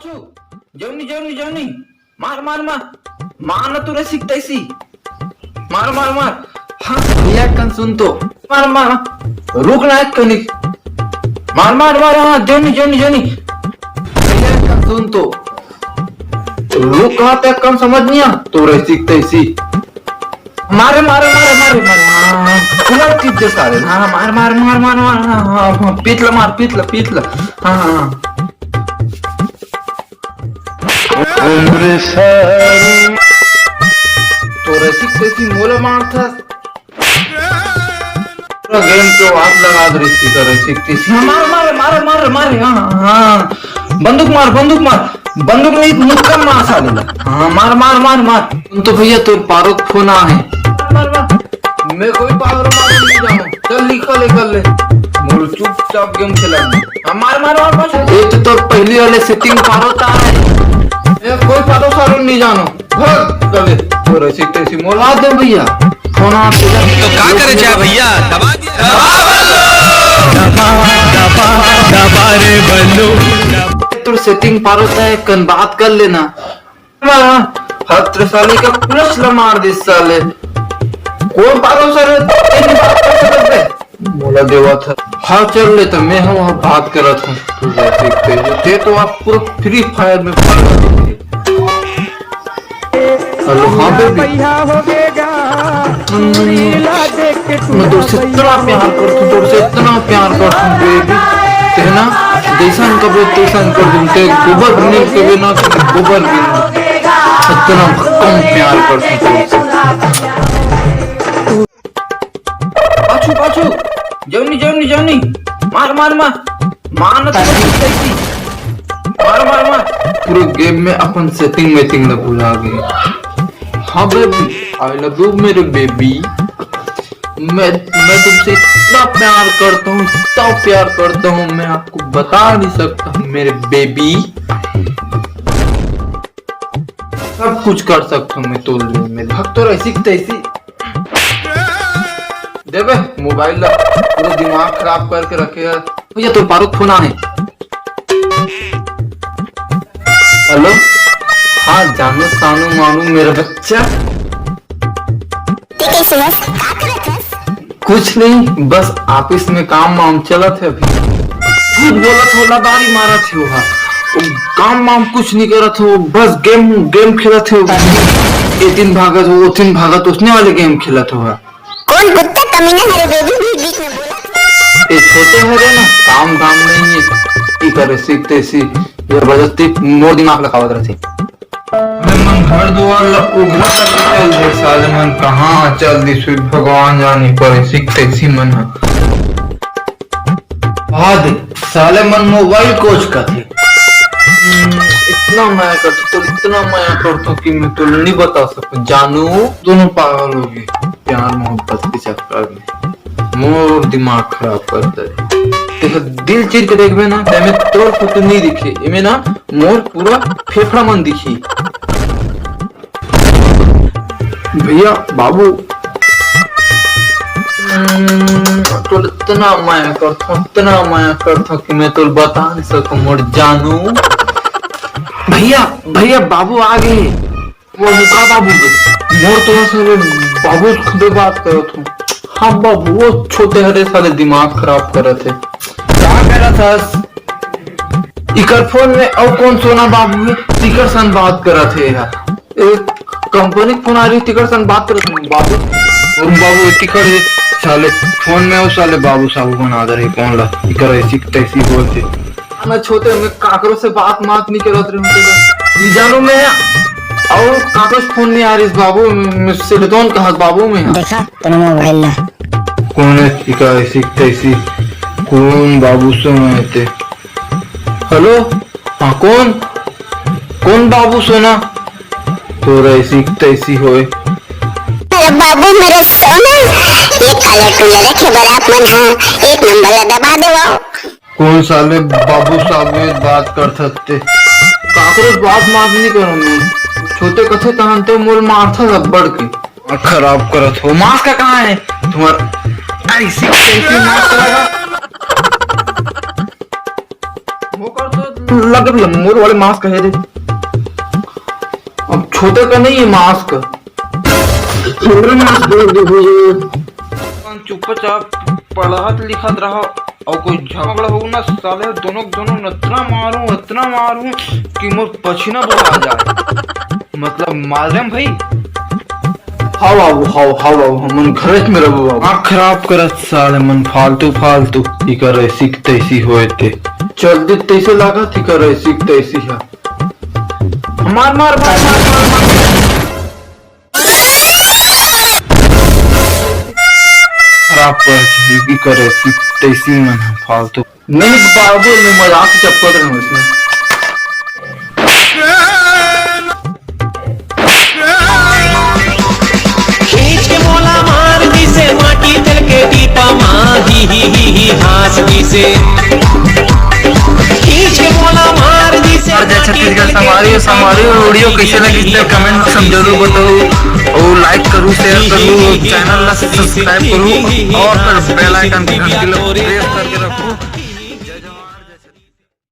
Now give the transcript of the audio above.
पाचू जेवणी जेवणी जेवणी मार मार मार मार ना तुला शिकतायसी मार मार मार हा भैया कन सुनतो मार मार रुक ना कनी मार मार मार हाँ जेवणी जेवणी जेवणी भैया कन सुनतो रुक कहाँ पे कम समझ नहीं आ तुला शिकतायसी मारे मारे मारे मारे मारे तुला टीप दे सारे हाँ मार मार मार मार मार हाँ पीतला मार पीतला पीतला हाँ हाँ उम्र सारी तो रसिक मोला मारता गेम को हाथ लगा दो स्पीकर रसिक मार मार मार मार मार हाँ हाँ बंदूक मार बंदूक नहीं मुक्का मार साले हाँ मार मार मार मार तो भैया तो पारो फोना है मार मार मैं कोई पावर मार नहीं जाऊँ चल निकल ले मोर चुपचाप गेम खेला हाँ मार मार मार बस ये तो पहली वाले सेटिंग पारो था कोई पारो सारो नहीं जानो भाग चले तो रसिक तैसी मोला दे भैया फोन आप तो क्या करे जाए भैया दबा दबा रे बल्लू तो सेटिंग पारो था कन बात कर लेना हत्र साले का पुलिस ला मार दे साले कौन पारो सर तेरी बात कर सकते मोला देवा था हाँ चल ले तो मैं हूँ वहाँ बात कर रहा था तू रसिक ते तो आप पूरा फ्री फायर में पार हेलो हाँ बेबी मैं दूर से इतना प्यार करता दूर से इतना प्यार करता बेबी ते ना जैसा कभी तैसा कर दूँ ते गोबर नहीं कभी ना गोबर भी इतना कम प्यार करता पाछू पाछू जेवनी जेवनी जेवनी मार मार मार मार ना मार मार मार पूरे गेम में अपन सेटिंग वेटिंग ना भूला गए हाँ बेबी आई लव यू मेरे बेबी मैं तुमसे इतना प्यार करता हूँ इतना प्यार करता हूँ मैं आपको बता नहीं सकता हूँ मेरे बेबी सब कुछ कर सकता हूँ मैं तो में भक्त तो ऐसी तैसी देवे मोबाइल ला पूरा दिमाग खराब करके रखे है भैया तो पारुक फोन है हेलो हाँ जानो सानू मानू मेरा बच्चा कुछ नहीं बस ऑफिस में काम वाम चला थे अभी झूठ बोला थोड़ा बारी मारा थे वहाँ काम वाम कुछ नहीं करा था वो बस गेम खेला थे ये तीन भागत वो तीन भागत उसने वाले गेम खेला था वहाँ कौन कुत्ता कमीना है बेबी बीच में बोला ये छोटे हरे ना काम धाम नहीं है करे सीखते सी जबरदस्ती मोर दिमाग लगावत रहती मन घर द्वार उगला चल दे साले मन कहाँ चल दी स्वीट भगवान जानी पर सीखते सी मन बाद साले मन मोबाइल कोच का थे इतना माया करता तो इतना माया करता कि मैं तो नहीं बता सकता जानू दोनों पागल हो गए प्यार मोहब्बत के चक्कर में मोर दिमाग खराब करता है दिल चीर के देखबे ना में तोड़ फोटो नहीं दिखे इमे ना मोर पूरा फेफड़ा मन दिखी भैया बाबू तो इतना माया करता कि मैं तो बता नहीं सकूं मोर जानू भैया भैया बाबू आ गए वो मुका बाबू मोर तो से बाबू खुद बात करो तुम हाँ बाबू वो छोटे हरे साले दिमाग खराब कर रहे थे क्या कह रहा था इकर फोन में और कौन सोना बाबू है तिकर सन बात कर रहे थे यार एक कंपनी फोन आ रही तिकर सन बात कर रहे थे बाबू और बाबू तिकर साले फोन में वो साले बाबू साबू बना दे रहे कौन ला इकर ऐसी तैसी बोलते मैं छोटे में काकरों से बात नहीं कर रहे जानो मैं और कागज फोन नहीं आ रही बाबू सिलिकॉन कहा बाबू में देखा तेरा मोबाइल ला कौन है इका ऐसी तैसी कौन बाबू सोना थे हेलो हाँ कौन बाबू सोना तो ऐसी तैसी होए बाबू मेरे सोना ये काले कूलर के बरात मन है एक नंबर ला दबा दो कौन साले बाबू साहब बात कर सकते काकरोच बात नहीं करूँ मैं छोटे कथे तहनते मोल मारता रबड़ के खराब करत हो मास्क का कहाँ है तुम्हारा ऐसी मास्क लगा वो कर तो लगे भैया मोर वाले मास्क है दे। अब छोटे का नहीं है मास्क, मेरा मास्क दे भैया। चुपचाप पढ़त लिखत रहो और कोई झगड़ा हो ना साले दोनों इतना मारूं कि मोर पसीना बहा जाए। मतलब मालूम भाई हाउ बाबू मन घरच में रहो बाबू। आँख खराब करत साले मन फालतू ही करे सीखते ही होए थे चल दे तैसे लगा थी करे सीखते ही है मार खराब कर करे सीखते ही मन फालतू नहीं बाबू ने मजाक से चपकड़ रहे उसमें। खींच के मोला मार दी से माटी तल के टीपा ही हास दी से खींच के मोला मार दी से छत्तीसगढ़ समारी वीडियो कैसे लगी कमेंट बॉक्स में जरूर बताओ और लाइक करूँ शेयर करूँ चैनल सब्सक्राइब करूँ और बेल आइकन की घंटी प्रेस करके रखूँ।